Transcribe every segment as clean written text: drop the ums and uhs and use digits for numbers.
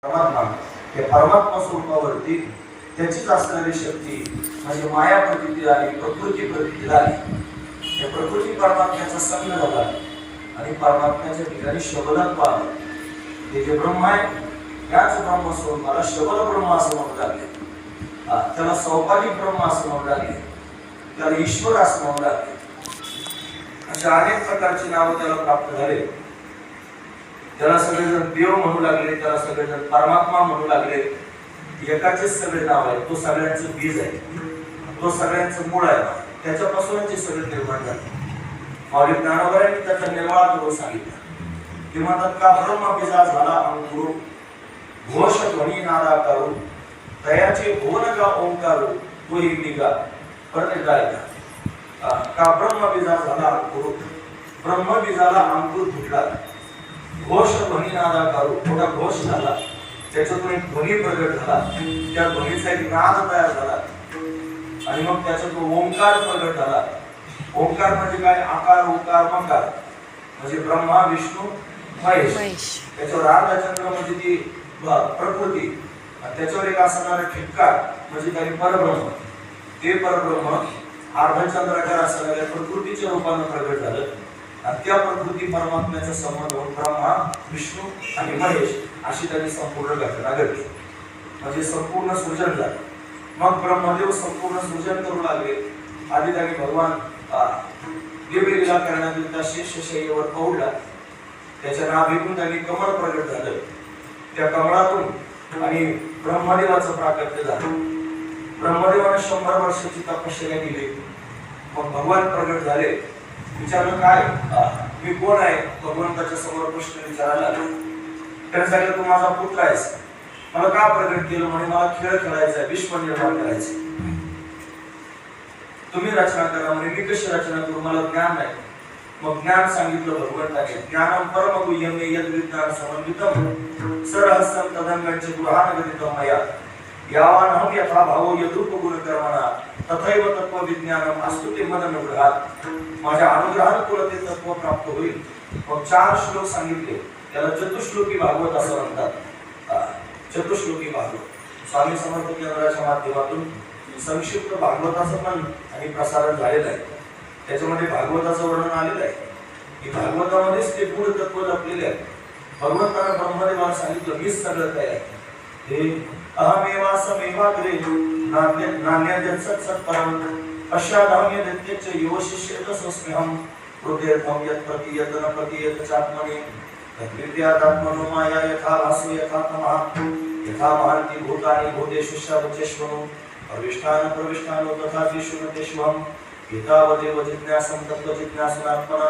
परमात्मा हे परमात्मा स्वरूपावरती त्याचीच असणारी शक्ती म्हणजे माया प्रतीती आली, प्रकृती प्रतीती आली. या प्रकृती परमात्म्याचा संग झाला आणि परमात्म्याच्या ठिकाणी शबदत्व आलं. हे जे ब्रह्म आहे त्याच ब्रह्म स्वरूपाला शबद ब्रह्म असं म्हणू लागले. त्याला सौपाधिक ब्रह्म असं म्हणू लागले, त्याला ईश्वर असं म्हणू लागले. अशा अनेक प्रकारची नावं त्याला प्राप्त झाले. त्याला सगळेजण देव म्हणू लागले, त्याला सगळेजण परमात्मा म्हणू लागले. एकाचेच सगळे नाव आहे, तो सगळ्यांचं बीज आहे, तो सगळ्यांचं मूळ आहे, त्याच्यापासूनच हे सगळे निर्माण झाले. माऊली ज्ञानोबरांनी त्याचा निर्वाळा करून सांगितला. ते म्हणतात का ब्रह्म बीजा झाला अंकुर, घोष ध्वनी नादा करू, तयाचे भुवन का ओंकारू, तोही निगा परत गायका. का ब्रह्म बीजा झाला अंकुर, ब्रह्म बीजाला अंकुर फुटला, घोष ध्वनी नादा करू, थोडा घोष झाला, त्याच्यातून एक ध्वनी प्रगट झाला, त्या ध्वनीचा एक नाद तयार झाला आणि मग त्याच्यातून ओंकार प्रगट झाला. ओंकार म्हणजे काय? आकार ओंकार मकार म्हणजे ब्रह्मा विष्णू महेश. त्याच्यावर अर्धचंद्र म्हणजे ती प्रकृती, त्याच्यावर एक असणारा ठिपका म्हणजे काही परब्रह्म. ते परब्रह्म अर्धचंद्राकार असणाऱ्या प्रकृतीच्या रूपाने प्रगट झालं आणि त्या प्रकृती परमात्म्याचा संबंध होऊन ब्रह्मा विष्णू आणि महेश अशी त्यांनी संपूर्ण घटना घडली. म्हणजे संपूर्ण सृजन झालं. मग ब्रह्मदेव संपूर्ण सृजन करू लागले. आधी त्यांनी भगवान दिव्यलीला करण्याकरिता शेषशय्येवर पहुडला. त्याच्या नाभीतून त्यांनी कमळ प्रगट झालं. त्या कमळातून आणि ब्रह्मदेवाचं प्राकट्य झालं. ब्रह्मदेवाने 100 वर्षाची तपश्चर्या केली. मग भगवान प्रगट झाले. विचारलं काय मी कोण आहे? भगवंताच्या समोर प्रश्न विचारायला त्याने सांगितलं तू माझा पुत्र आहेस. मला का प्रगट केलं? म्हणे मला खेळ खेळायचा आहे, विश्व निर्माण करायचं. तुम्ही रचना करा. म्हणे मी कशी रचना करू? मला ज्ञान नाही. मग ज्ञान सांगितलं भगवंताने. ज्ञानम परम गुह्यम यद विज्ञान समन्वितम सरहस्यम तदंगंच गृहान गदितम मया यावानहम यथा भावो यद्रूप गुण कर्मणा तथैव तत्व विज्ञानम अस्तु ते मन अनुग्रहात. माझ्या अनुग्रहाने तुला ते तत्व प्राप्त होईल. मग 4 श्लोक सांगितले. त्याला चतुश्लोकी भागवत असं म्हणतात. चतुश्लोकी भागवत स्वामी समर्थ केंद्राच्या माध्यमातून संक्षिप्त भागवताचं पण आणि प्रसारण झालेलं आहे. त्याच्यामध्ये भागवताचं वर्णन आलेलं आहे की भागवतामध्येच ते गुण तत्व लपलेले आहे. भगवंतानं ब्रह्मदेवाला सांगितलं मीच सगळं काय आहे. हे अहमेवासमेवाग्रे नान्यद्यत् सत्परं पश्चादाम्य दत्यच्च यो शिष्यतस्म्यहं हृदयर्थं यत् प्रतीयत न प्रतीयत चात्मने तद्विद्यादात्मनो माया यथा भासो यथा तमः यथा महान्ति भूतानि भूतेषु सर्वचेष्वनु प्रविष्टान प्रविष्टानो तथा विष्णुतेष्वहं एतावदेव जिज्ञासं तत्त्वजिज्ञासनात्मना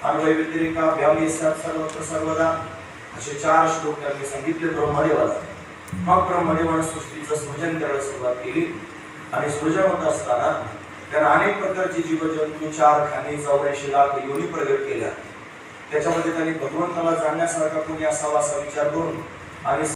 अन्वय व्यतिरेकाभ्याम यस्यात् सर्वत्र सर्वदा. असे 4 श्लोक त्यांनी सांगितले ब्रह्मदेवाला. मग ब्रह्मदेवाने सृष्टीचं सृजन करायला सुरुवात केली आणि सृजन होत असताना त्याने अनेक प्रकारचे जीवजंतू 4 खाणी 84 लाख योनी प्रगट केल्या. त्याच्यामध्ये त्यांनी भगवंताला जाणण्यासारखा कोणी असावा असा विचार करून आणि